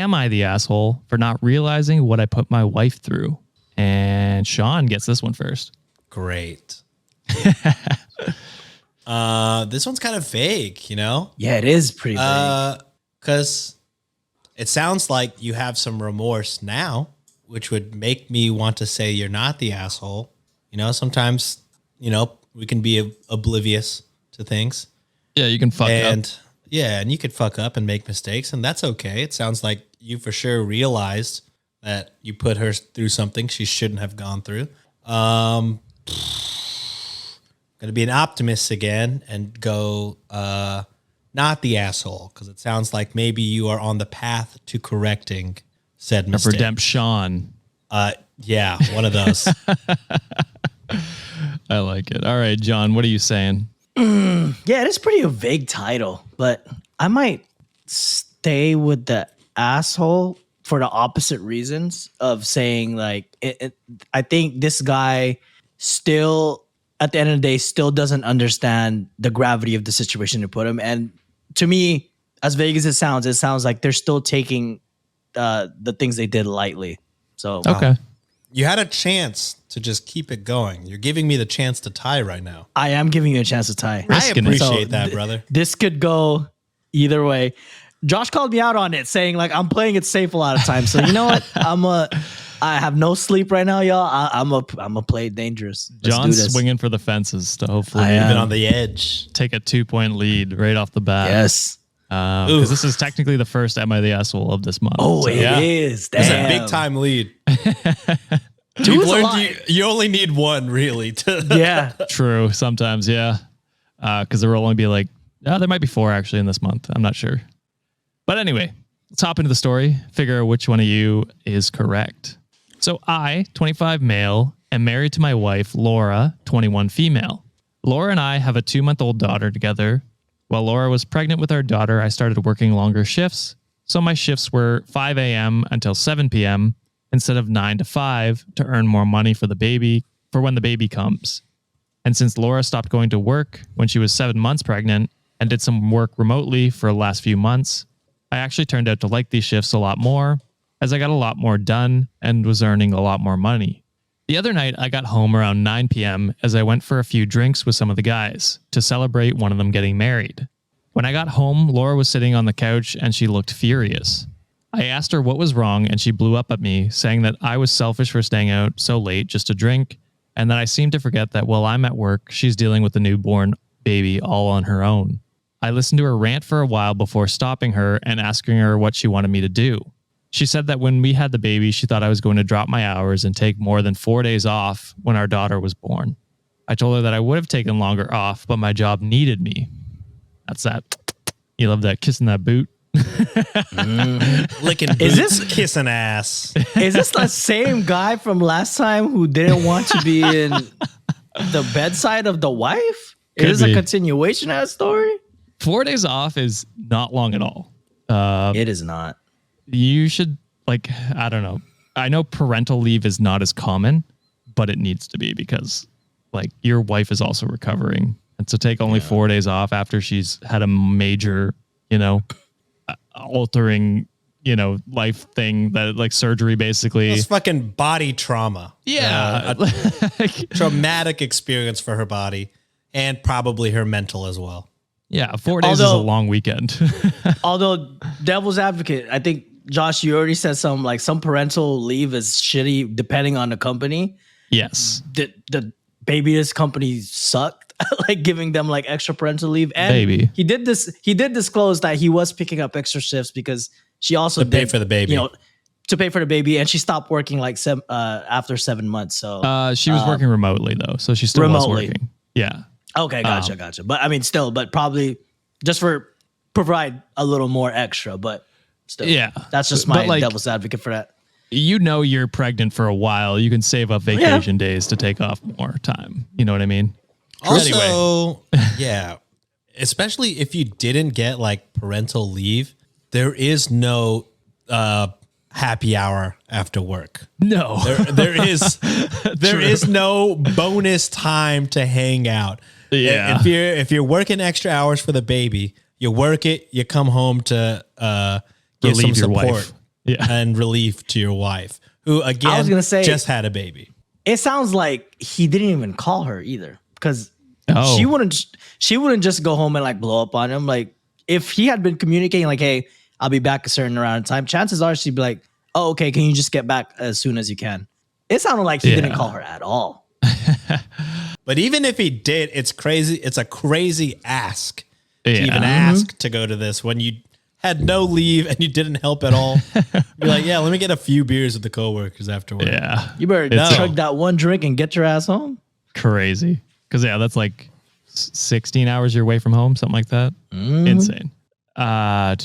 am I the asshole for not realizing what I put my wife through? And Sean gets this one first. Great. This one's kind of vague, you know? Yeah, it is pretty vague. Because it sounds like you have some remorse now, which would make me want to say you're not the asshole. You know, sometimes, you know, we can be oblivious to things. Yeah, you can fuck up. Yeah, and you could fuck up and make mistakes, and that's okay. It sounds like you for sure realized that you put her through something she shouldn't have gone through. Going to be an optimist again and go not the asshole, because it sounds like maybe you are on the path to correcting said mistake. Redemption. Yeah, one of those. I like it. All right, John, what are you saying? Yeah, it is pretty a vague title, but I might stay with the asshole for the opposite reasons of saying like, I think this guy still, at the end of the day, still doesn't understand the gravity of the situation to put him. And to me, as vague as it sounds like they're still taking the things they did lightly. So, okay. You had a chance to just keep it going. You're giving me the chance to tie right now. I am giving you a chance to tie. I appreciate that, brother. This could go either way. Josh called me out on it, saying like I'm playing it safe a lot of times. So you know what? I have no sleep right now, y'all. I'm a play it dangerous. Let's John's do this. swinging for the fences to hopefully Even on the edge. take a 2-point lead right off the bat. Yes. Because this is technically the first Am I the Asshole of this month. Oh, so. it is. Damn. It's a big time lead. Two is a lot. You only need one, really. Yeah. True. Sometimes, yeah. Because there will only be like, there might be 4 actually in this month. I'm not sure. But anyway, let's hop into the story, figure out which one of you is correct. So I, 25 male, am married to my wife, Laura, 21 female. Laura and I have a 2-month-old daughter together. While Laura was pregnant with our daughter, I started working longer shifts. So my shifts were 5 a.m. until 7 p.m. instead of 9 to 5 to earn more money for the baby, for when the baby comes. And since Laura stopped going to work when she was 7 months pregnant and did some work remotely for the last few months, I actually turned out to like these shifts a lot more as I got a lot more done and was earning a lot more money. The other night, I got home around 9 p.m. as I went for a few drinks with some of the guys to celebrate one of them getting married. When I got home, Laura was sitting on the couch and she looked furious. I asked her what was wrong and she blew up at me, saying that I was selfish for staying out so late just to drink and that I seemed to forget that while I'm at work, she's dealing with a newborn baby all on her own. I listened to her rant for a while before stopping her and asking her what she wanted me to do. She said that when we had the baby, she thought I was going to drop my hours and take more than 4 days off when our daughter was born. I told her that I would have taken longer off, but my job needed me. That's that. You love that kissing that boot. Licking boots, kissing ass. Is this the same guy from last time who didn't want to be in the bedside of the wife? Could Is this be. a continuation of that story? 4 days off is not long at all. It is not. You should, like, I don't know. I know parental leave is not as common, but it needs to be because, like, your wife is also recovering. And to take only 4 days off after she's had a major, altering, life thing, that like surgery, basically. It's fucking body trauma. Yeah. Traumatic experience for her body and probably her mental as well. Yeah. 4 days is a long weekend. Although, devil's advocate, I think, Josh, you already said some parental leave is shitty depending on the company. Yes. The baby's company sucked, like giving them like extra parental leave. And Baby. he did disclose that he was picking up extra shifts because she also To pay for the baby. To pay for the baby, and she stopped working like after 7 months. So She was working remotely though, so she still was working. Yeah. okay, gotcha. But I mean, still, but probably just provide a little more extra, but still, Yeah. that's just my devil's advocate for that. You're pregnant for a while. You can save up vacation days to take off more time. You know what I mean? Also, yeah, especially if you didn't get like parental leave, there is no happy hour after work. No. There is no bonus time to hang out. Yeah. If you're working extra hours for the baby, you work it, you come home to give Relieve some your support. wife. Yeah. and relief to your wife, who again I was gonna say, just had a baby. it sounds like he didn't even call her either, because Oh. she wouldn't just go home and like blow up on him. Like if he had been communicating like, hey, I'll be back a certain amount of time, chances are she'd be like, oh, okay, can you just get back as soon as you can? It sounded like he didn't call her at all. But even if he did, it's crazy. It's a crazy ask to Yeah. even ask to go to this when you had no leave and you didn't help at all. You're like, yeah, let me get a few beers with the coworkers afterward. Yeah. You better It's chug that one drink and get your ass home. crazy. Because that's like 16 hours you're away from home, something like that. Insane. I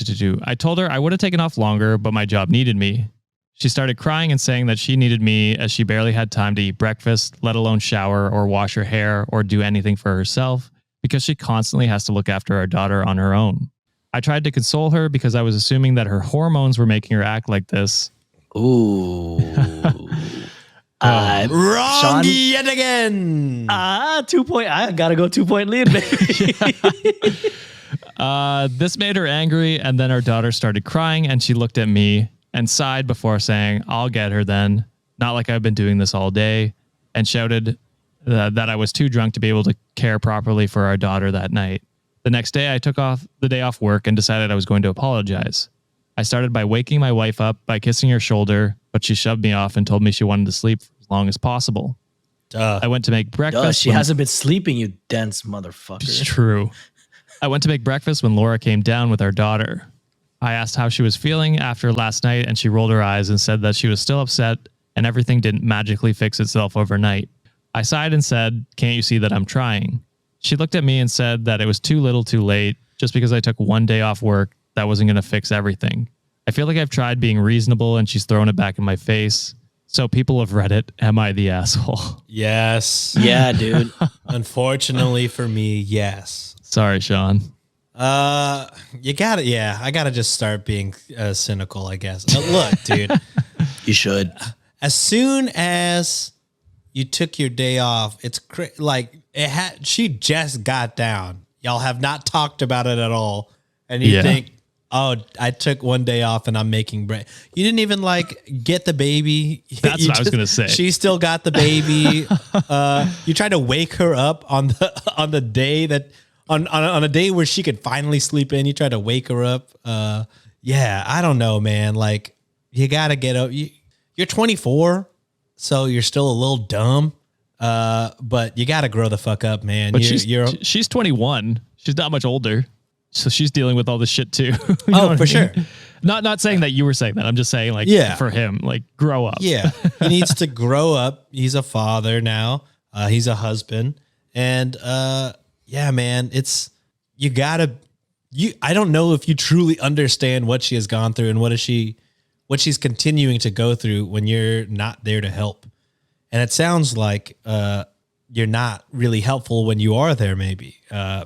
told her I would have taken off longer, but my job needed me. She started crying and saying that she needed me as she barely had time to eat breakfast, let alone shower or wash her hair or do anything for herself, because she constantly has to look after our daughter on her own. I tried to console her because I was assuming that her hormones were making her act like this. Ooh. Wrong Sean? yet again. 2 point. I gotta go 2 point lead, baby. This made her angry, and then our daughter started crying, and she looked at me and sighed before saying, I'll get her then, not like I've been doing this all day, and shouted that I was too drunk to be able to care properly for our daughter that night. The next day, I took off the day off work and decided I was going to apologize. I started by waking my wife up by kissing her shoulder, but she shoved me off and told me she wanted to sleep for as long as possible. I went to make breakfast. She hasn't been sleeping, you dense motherfucker. It's true. I went to make breakfast when Laura came down with our daughter. I asked how she was feeling after last night, and she rolled her eyes and said that she was still upset and everything didn't magically fix itself overnight. I sighed and said, can't you see that I'm trying? She looked at me and said that it was too little too late. Just because I took one day off work, that wasn't going to fix everything. I feel like I've tried being reasonable and she's thrown it back in my face. So people have read it. Am I the asshole? Yes. Yeah, dude. Unfortunately for me, yes. Sorry, Sean. You got it. Yeah, I got to just start being cynical, I guess. Look, dude. You should. As soon as you took your day off, it's like she just got down. Y'all have not talked about it at all. And you think, oh, I took one day off and I'm making bread. You didn't even like get the baby. That's what I was going to say. She still got the baby. You tried to wake her up on the day that on a day where she could finally sleep in. You tried to wake her up. Yeah, I don't know, man. Like you got to get up. You're 24. So you're still a little dumb, but you got to grow the fuck up, man. But she's 21. She's not much older. So she's dealing with all this shit too. For sure. Not saying that you were saying that. I'm just saying for him, like grow up. Yeah. He needs to grow up. He's a father now. He's a husband. And yeah, man, I don't know if you truly understand what she has gone through and what she's continuing to go through when you're not there to help. And it sounds like you're not really helpful when you are there, maybe. Yeah.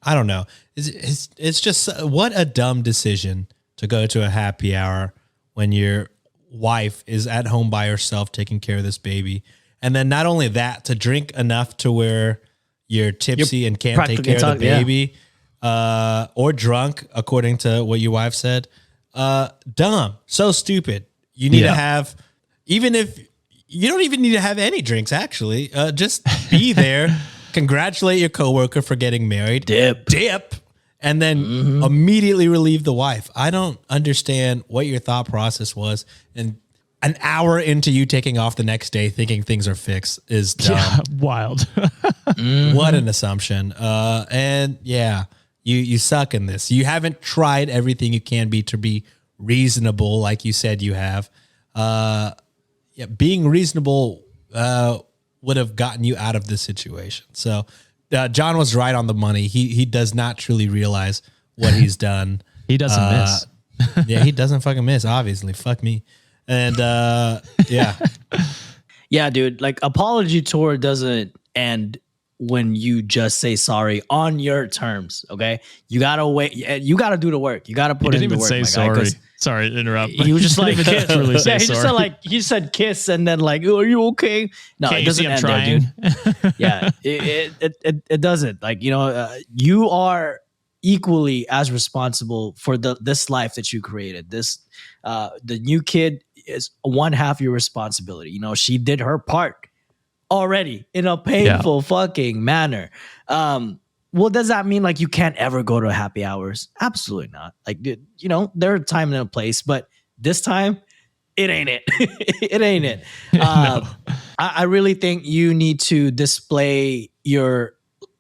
I don't know. It's just what a dumb decision to go to a happy hour when your wife is at home by herself taking care of this baby. And then not only that, to drink enough to where you're tipsy and can't take care of the baby or drunk, according to what your wife said. Dumb. So stupid. You need to have, even if you don't even need to have any drinks, actually, just be there. Congratulate your coworker for getting married. Dip. And then immediately relieve the wife. I don't understand what your thought process was. And an hour into you taking off the next day thinking things are fixed is dumb. Yeah, wild. What an assumption. And yeah, you suck in this. You haven't tried everything you can be to be reasonable like you said you have. Being reasonable would have gotten you out of this situation. So John was right on the money. He does not truly realize what he's done. He doesn't miss. Yeah, he doesn't fucking miss, obviously. Fuck me. And yeah. Yeah, dude. Like apology tour doesn't end when you just say sorry on your terms. Okay, you gotta wait. You gotta do the work. You gotta put in the work. Say sorry. Sorry to interrupt. He was just like, he didn't really say he just said like he said kiss and then like, oh, are you okay? No, Can't it doesn't end there, dude. Yeah, it doesn't. Like you are equally as responsible for this life that you created. The new kid is one half your responsibility. You know, she did her part already in a painful fucking manner. Well, does that mean like you can't ever go to happy hours? Absolutely not. Like, dude, you know, there are a time and a place, but this time it ain't it. It ain't it. No. I really think you need to display your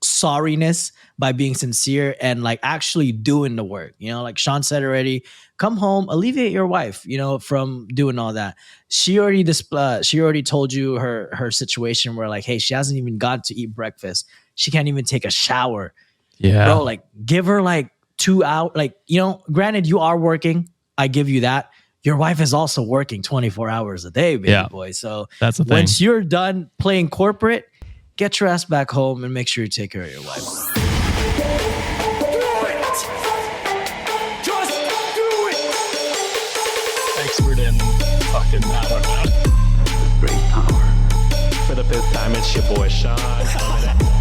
sorriness by being sincere and like actually doing the work. You know, like Sean said already, come home, alleviate your wife, you know, from doing all that. She already told you her situation where like, hey, she hasn't even got to eat breakfast. She can't even take a shower. Yeah. Bro, like give her like 2 hours. Like, you know, granted you are working. I give you that. Your wife is also working 24 hours a day, baby boy. So that's the thing. Once you're done playing corporate, get your ass back home and make sure you take care of your wife. Expert in fucking, I don't know. Great power. For the 5th time, it's your boy Sean.